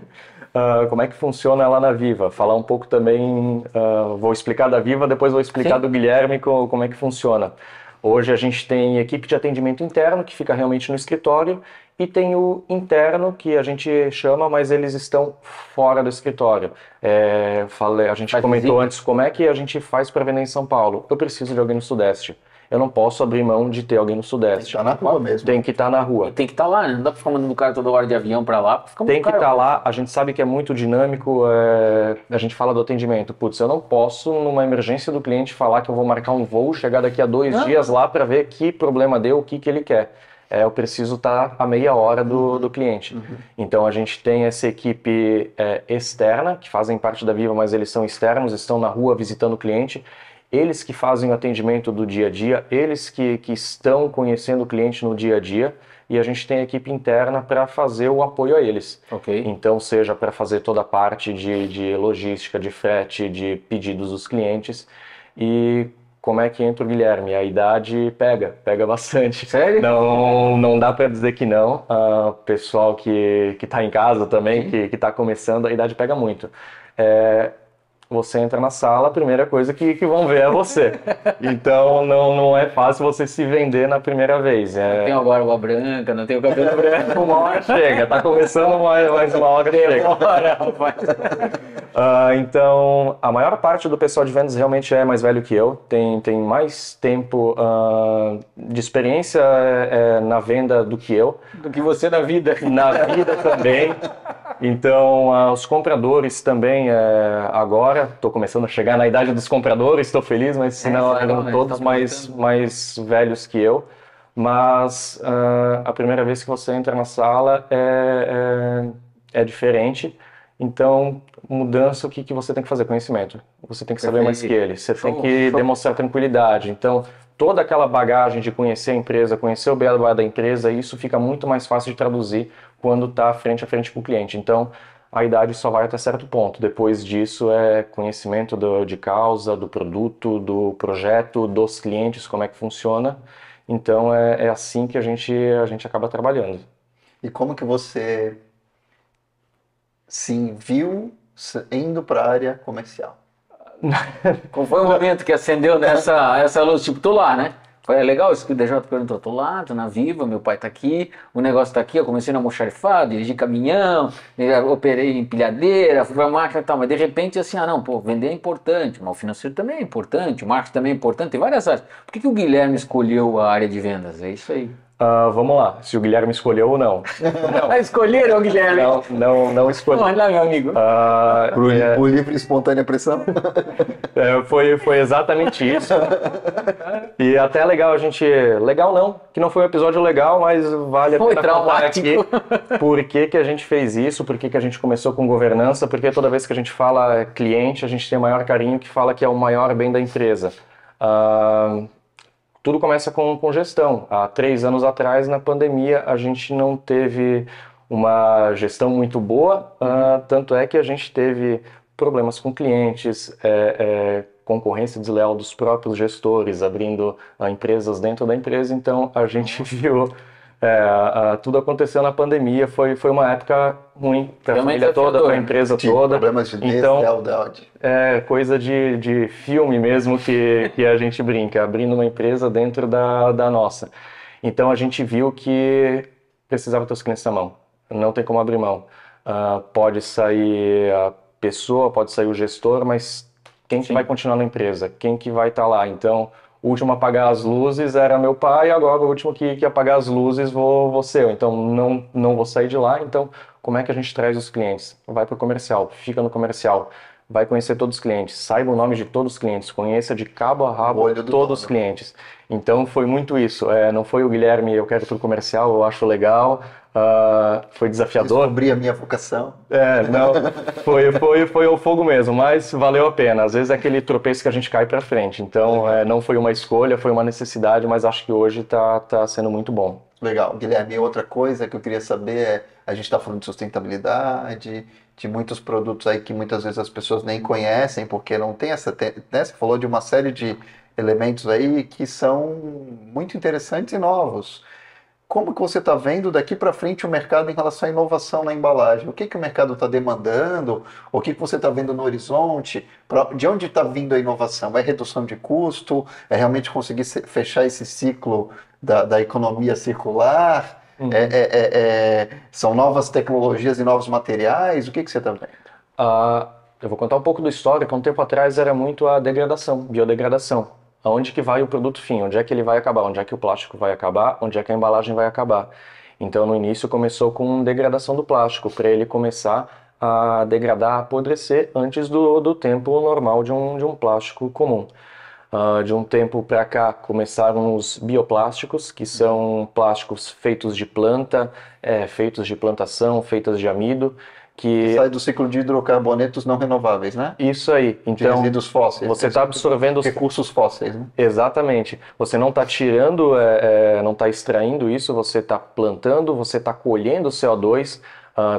Como é que funciona lá na Viva? Falar um pouco também, vou explicar da Viva, depois vou explicar do Guilherme como é que funciona. Hoje a gente tem equipe de atendimento interno que fica realmente no escritório e tem o interno que a gente chama, mas eles estão fora do escritório. A gente comentou antes como é que a gente faz para vender em São Paulo. Eu preciso de alguém no Sudeste. Eu não posso abrir mão de ter alguém no Sudeste. Tem que estar na rua mesmo. Tem que estar na rua. E tem que estar lá, né? Não dá pra ficar mandando o cara toda hora de avião pra lá. Tem que estar lá. A gente sabe que é muito dinâmico. A gente fala do atendimento. Putz, eu não posso, numa emergência do cliente, falar que eu vou marcar um voo, chegar daqui a 2 dias lá para ver que problema deu, o que ele quer. Eu preciso estar a meia hora do cliente. Então a gente tem essa equipe externa, que fazem parte da Viva, mas eles são externos, estão na rua visitando o cliente. Eles que fazem o atendimento do dia a dia, eles que estão conhecendo o cliente no dia a dia, e a gente tem a equipe interna para fazer o apoio a eles. Então, seja para fazer toda a parte de logística, de frete, de pedidos dos clientes. E como é que entra o Guilherme? A idade pega bastante. Sério? Não dá para dizer que não. O pessoal que está em casa também, que está começando, a idade pega muito. Você entra na sala, a primeira coisa que vão ver é você. Então não é fácil você se vender na primeira vez. Não tenho a barba branca, não tenho cabelo branco. Uma hora chega, tá começando, mais uma hora chega. Rapaz. Então, a maior parte do pessoal de vendas realmente é mais velho que eu, tem mais tempo de experiência na venda do que eu. Do que você na vida. Na vida também. Então, os compradores também, agora, estou começando a chegar na idade dos compradores, estou feliz, mas senão eram todos mais velhos que eu. Mas a primeira vez que você entra na sala é diferente. Então, mudança, o que você tem que fazer? Conhecimento. Você tem que saber mais que ele. Você tem que demonstrar tranquilidade. Então, toda aquela bagagem de conhecer a empresa, conhecer o beabá da empresa, isso fica muito mais fácil de traduzir quando está frente a frente com o cliente. Então, a idade só vai até certo ponto. Depois disso é conhecimento de causa, do produto, do projeto, dos clientes, como é que funciona. Então, é assim que a gente acaba trabalhando. E como que você se viu indo para a área comercial? Qual foi o momento que acendeu essa luz? Tipo, tô lá, né? Foi legal isso que o DJ perguntou. Tô lá, tô na Viva, meu pai tá aqui, o negócio tá aqui, eu comecei no almoxarifado, dirigi caminhão, operei empilhadeira, fui pra máquina e tal, mas de repente assim, não, pô, vender é importante, mas o financeiro também é importante, o marketing também é importante, tem várias áreas. Por que o Guilherme escolheu a área de vendas? É isso aí. Vamos lá, se o Guilherme escolheu ou não. Escolheram o Guilherme. Não escolhi. Olha lá, meu amigo. Por livre e espontânea pressão? Foi exatamente isso. E até é legal a gente... Legal não, que não foi um episódio legal, mas vale a pena contar aqui por que a gente fez isso, por que a gente começou com governança, porque toda vez que a gente fala cliente, a gente tem o maior carinho que fala que é o maior bem da empresa. Tudo começa com gestão. Há 3 anos atrás, na pandemia, a gente não teve uma gestão muito boa, tanto é que a gente teve problemas com clientes, concorrência desleal dos próprios gestores, abrindo empresas dentro da empresa, então a gente viu tudo aconteceu na pandemia, foi uma época ruim para a família toda, para a empresa toda. Problemas de deslealdade. Coisa de filme mesmo que a gente brinca, abrindo uma empresa dentro da nossa. Então a gente viu que precisava ter os clientes na mão, não tem como abrir mão. Pode sair a pessoa, pode sair o gestor, mas quem que vai continuar na empresa? Quem que vai estar lá? Então, o último a apagar as luzes era meu pai, agora o último que apagar as luzes vou ser eu. Então, não vou sair de lá. Então, como é que a gente traz os clientes? Vai para o comercial, fica no comercial, vai conhecer todos os clientes, saiba o nome de todos os clientes, conheça de cabo a rabo todos os clientes. Então, foi muito isso. Não foi o Guilherme, eu quero ir para o comercial, eu acho legal. Foi desafiador. Descobri a minha vocação. Não, foi o fogo mesmo, mas valeu a pena. Às vezes é aquele tropeço que a gente cai para frente. Então, não foi uma escolha, foi uma necessidade, mas acho que hoje tá sendo muito bom. Legal. Guilherme, outra coisa que eu queria saber a gente está falando de sustentabilidade, de muitos produtos aí que muitas vezes as pessoas nem conhecem, porque não tem essa... Né? Você falou de uma série de elementos aí que são muito interessantes e novos. Como que você está vendo daqui para frente o mercado em relação à inovação na embalagem? O que o mercado está demandando? O que você está vendo no horizonte? De onde está vindo a inovação? É redução de custo? É realmente conseguir fechar esse ciclo da economia circular? Uhum. São novas tecnologias e novos materiais? O que você está vendo? Eu vou contar um pouco do histórico. Um tempo atrás era muito a degradação, biodegradação. Aonde que vai o produto fim? Onde é que ele vai acabar? Onde é que o plástico vai acabar? Onde é que a embalagem vai acabar? Então, no início, começou com degradação do plástico, para ele começar a degradar, a apodrecer antes do tempo normal de um plástico comum. De um tempo para cá, começaram os bioplásticos, que são plásticos feitos de planta, feitos de plantação, feitos de amido, que sai do ciclo de hidrocarbonetos não renováveis, né? Isso aí. Então, resíduos fósseis. Você está absorvendo os recursos fósseis, né? Exatamente. Você não está tirando, não está extraindo isso, você está plantando, você está colhendo CO2.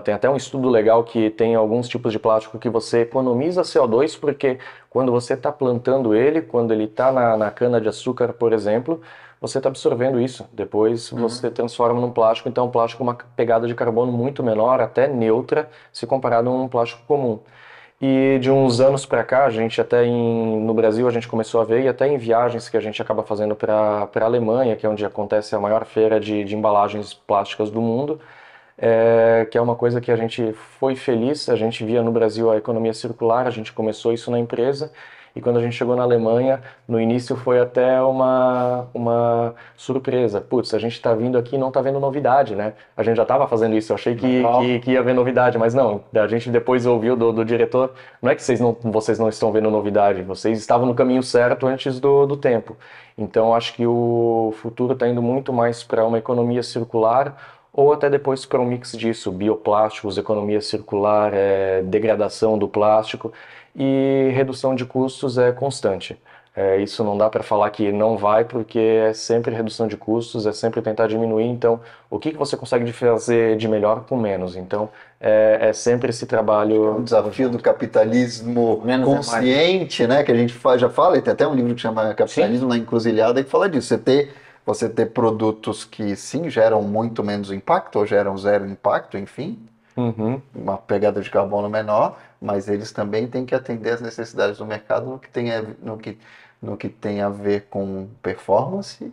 Tem até um estudo legal que tem alguns tipos de plástico que você economiza CO2, porque quando você está plantando ele, quando ele está na cana-de-açúcar, por exemplo, você está absorvendo isso. Depois você transforma num plástico, então o plástico com uma pegada de carbono muito menor, até neutra, se comparado a um plástico comum. E de uns anos para cá, a gente até no Brasil a gente começou a ver, e até em viagens que a gente acaba fazendo para a Alemanha, que é onde acontece a maior feira de embalagens plásticas do mundo, que é uma coisa que a gente foi feliz, a gente via no Brasil a economia circular, a gente começou isso na empresa, e quando a gente chegou na Alemanha, no início foi até uma surpresa. Putz, a gente está vindo aqui e não está vendo novidade, né? A gente já estava fazendo isso, eu achei que ia ver novidade, mas não. A gente depois ouviu do diretor, não é que vocês não estão vendo novidade, vocês estavam no caminho certo antes do tempo. Então, acho que o futuro está indo muito mais para uma economia circular, ou até depois para um mix disso, bioplásticos, economia circular, degradação do plástico e redução de custos é constante. Isso não dá para falar que não vai, porque é sempre redução de custos, é sempre tentar diminuir. Então, o que você consegue fazer de melhor com menos? Então, é sempre esse trabalho. O desafio do capitalismo consciente, né? Que a gente já fala, e tem até um livro que chama Capitalismo na Encruzilhada, que fala disso. Você ter produtos que sim geram muito menos impacto, ou geram zero impacto, enfim, uma pegada de carbono menor, mas eles também têm que atender às necessidades do mercado no que tem a ver com performance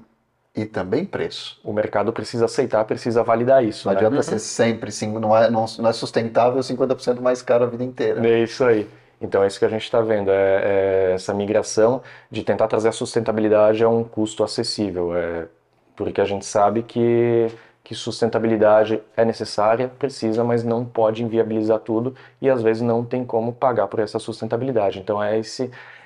e também preço. O mercado precisa aceitar, precisa validar isso. Não adianta ser sempre, não é sustentável 50% mais caro a vida inteira. É isso aí. Então é isso que a gente está vendo, essa migração de tentar trazer a sustentabilidade a um custo acessível, porque a gente sabe que sustentabilidade é necessária, precisa, mas não pode inviabilizar tudo e às vezes não tem como pagar por essa sustentabilidade. Então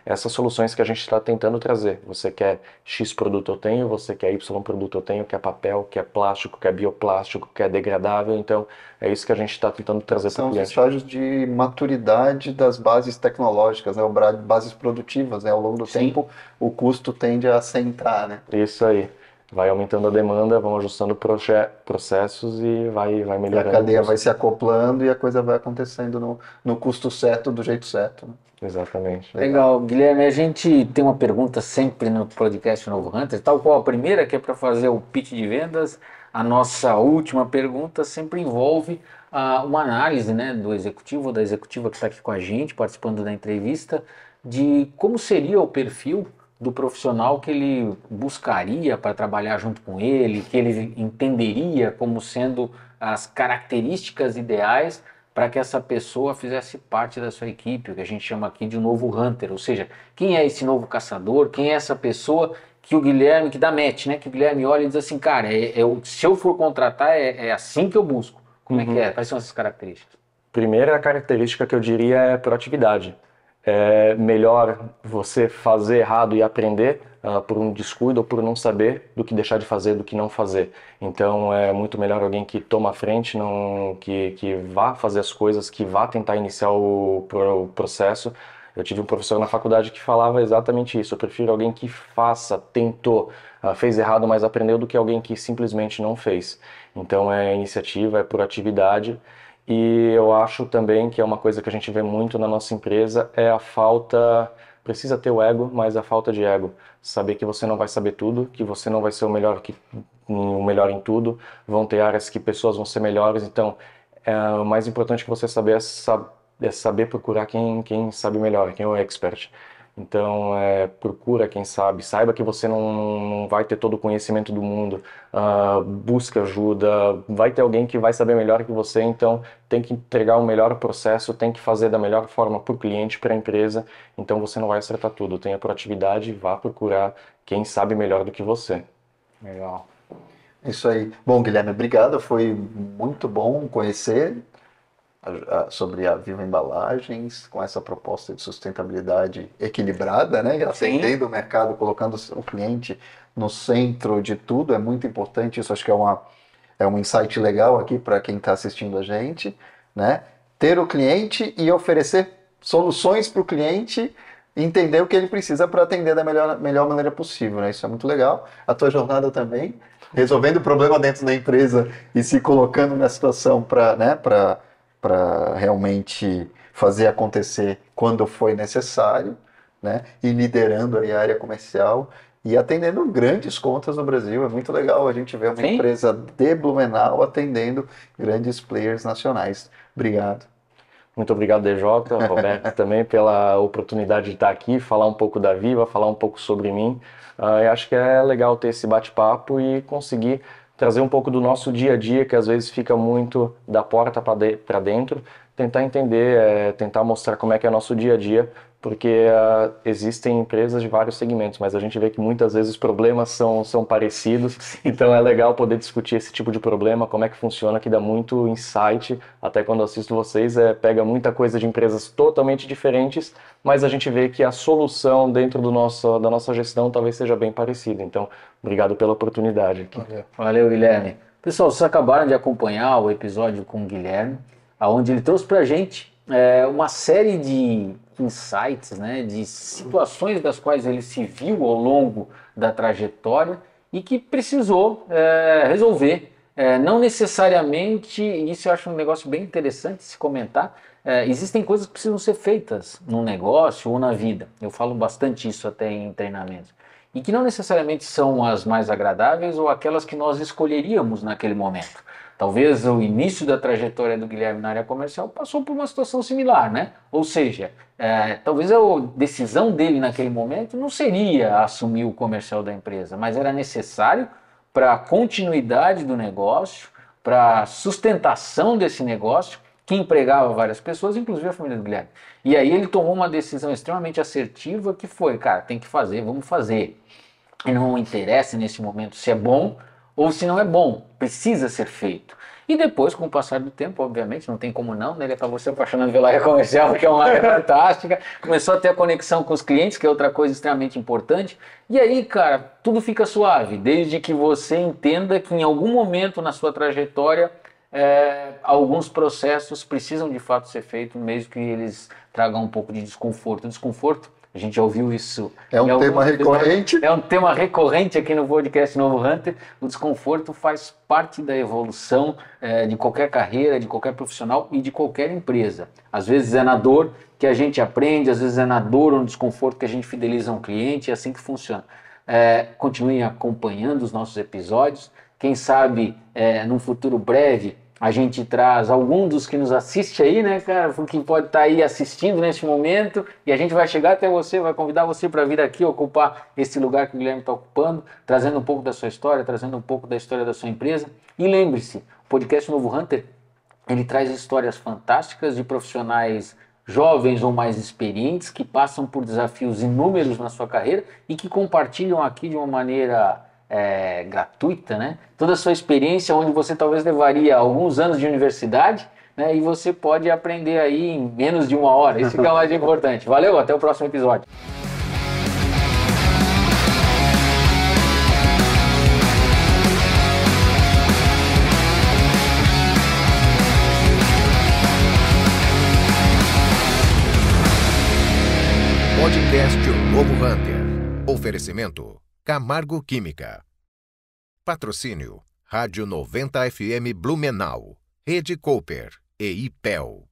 essas soluções que a gente está tentando trazer. Você quer X produto eu tenho, você quer Y produto eu tenho, quer papel, quer plástico, quer bioplástico, quer degradável. Então é isso que a gente está tentando trazer para o cliente. São os estágios de maturidade das bases tecnológicas, né? Bases produtivas, né? Ao longo do tempo o custo tende a assentar, né? Isso aí. Vai aumentando a demanda, vão ajustando processos e vai melhorando. A cadeia vai se acoplando e a coisa vai acontecendo no custo certo, do jeito certo, né? Exatamente. Legal. Guilherme, a gente tem uma pergunta sempre no podcast Novo Hunter, tal qual a primeira, que é para fazer o pitch de vendas. A nossa última pergunta sempre envolve uma análise, né, do executivo ou da executiva que está aqui com a gente, participando da entrevista, de como seria o perfil do profissional que ele buscaria para trabalhar junto com ele, que ele entenderia como sendo as características ideais para que essa pessoa fizesse parte da sua equipe, o que a gente chama aqui de um novo hunter, ou seja, quem é esse novo caçador, quem é essa pessoa que o Guilherme, que dá match, né, que o Guilherme olha e diz assim, cara, se eu for contratar é assim que eu busco. Como é que é? Quais são essas características? Primeira característica que eu diria é proatividade. É melhor você fazer errado e aprender por um descuido ou por não saber do que deixar de fazer, do que não fazer. Então é muito melhor alguém que toma a frente, que vá fazer as coisas, que vá tentar iniciar o processo. Eu tive um professor na faculdade que falava exatamente isso. Eu prefiro alguém que faça, tentou, fez errado, mas aprendeu, do que alguém que simplesmente não fez. Então é iniciativa, é proatividade. E eu acho também que é uma coisa que a gente vê muito na nossa empresa, é a falta, precisa ter o ego, mas a falta de ego. Saber que você não vai saber tudo, que você não vai ser o melhor em tudo, vão ter áreas que pessoas vão ser melhores, então o mais importante que você saber é saber procurar quem sabe melhor, quem é o expert. Então, procura quem sabe, saiba que você não vai ter todo o conhecimento do mundo, busca ajuda, vai ter alguém que vai saber melhor que você, então tem que entregar o melhor processo, tem que fazer da melhor forma para o cliente, para a empresa, então você não vai acertar tudo, tenha proatividade e vá procurar quem sabe melhor do que você. Legal. Isso aí. Bom, Guilherme, obrigado, foi muito bom conhecer sobre a Viva Embalagens, com essa proposta de sustentabilidade equilibrada, né? Atendendo o mercado, colocando o cliente no centro de tudo, é muito importante isso, acho que é um insight legal aqui para quem está assistindo a gente, né? Ter o cliente e oferecer soluções para o cliente, entender o que ele precisa para atender da melhor maneira possível, né? Isso é muito legal. A tua jornada também, resolvendo o problema dentro da empresa e se colocando na situação para realmente fazer acontecer quando foi necessário, né? E liderando aí a área comercial e atendendo grandes contas no Brasil. É muito legal a gente ver uma empresa de Blumenau atendendo grandes players nacionais. Obrigado. Muito obrigado, DJ, Roberto, também pela oportunidade de estar aqui, falar um pouco da Viva, falar um pouco sobre mim. Eu acho que é legal ter esse bate-papo e conseguir trazer um pouco do nosso dia a dia, que às vezes fica muito da porta para dentro, tentar entender, tentar mostrar como é que é nosso dia a dia, porque existem empresas de vários segmentos, mas a gente vê que muitas vezes os problemas são parecidos, então é legal poder discutir esse tipo de problema, como é que funciona, que dá muito insight. Até quando eu assisto vocês, pega muita coisa de empresas totalmente diferentes, mas a gente vê que a solução dentro da nossa gestão talvez seja bem parecida. Então, obrigado pela oportunidade aqui. Valeu, Guilherme. Pessoal, vocês acabaram de acompanhar o episódio com o Guilherme, onde ele trouxe para a gente uma série de insights, né, de situações das quais ele se viu ao longo da trajetória e que precisou resolver. Não necessariamente, isso eu acho um negócio bem interessante de se comentar, existem coisas que precisam ser feitas no negócio ou na vida. Eu falo bastante isso até em treinamentos. E que não necessariamente são as mais agradáveis ou aquelas que nós escolheríamos naquele momento. Talvez o início da trajetória do Guilherme na área comercial passou por uma situação similar, né? Ou seja, talvez a decisão dele naquele momento não seria assumir o comercial da empresa, mas era necessário para a continuidade do negócio, para a sustentação desse negócio, que empregava várias pessoas, inclusive a família do Guilherme. E aí ele tomou uma decisão extremamente assertiva que foi, cara, tem que fazer, vamos fazer. E não interessa nesse momento se é bom ou se não é bom, precisa ser feito. E depois, com o passar do tempo, obviamente, não tem como não, né? Ele acabou se apaixonando pela área comercial, porque é uma área fantástica, começou a ter a conexão com os clientes, que é outra coisa extremamente importante, e aí, cara, tudo fica suave, desde que você entenda que em algum momento na sua trajetória, alguns processos precisam de fato ser feitos, mesmo que eles tragam um pouco de desconforto. Desconforto, a gente já ouviu isso. É um tema recorrente. É um tema recorrente aqui no podcast Novo Hunter. O desconforto faz parte da evolução de qualquer carreira, de qualquer profissional e de qualquer empresa. Às vezes é na dor que a gente aprende, às vezes é na dor ou no desconforto que a gente fideliza um cliente, é assim que funciona. Continuem acompanhando os nossos episódios. Quem sabe, num futuro breve, a gente traz algum dos que nos assiste aí, né, cara, que pode estar aí assistindo neste momento, e a gente vai chegar até você, vai convidar você para vir aqui ocupar esse lugar que o Guilherme está ocupando, trazendo um pouco da sua história, trazendo um pouco da história da sua empresa. E lembre-se, o podcast Novo Hunter, ele traz histórias fantásticas de profissionais jovens ou mais experientes que passam por desafios inúmeros na sua carreira e que compartilham aqui de uma maneira gratuita, né? Toda a sua experiência, onde você talvez levaria alguns anos de universidade, né? E você pode aprender aí em menos de 1 hora. Isso que é o mais importante. Valeu, até o próximo episódio. Podcast O Novo Hunter. Oferecimento Camargo Química. Patrocínio Rádio 90 FM Blumenau, Rede Cooper e IPEL.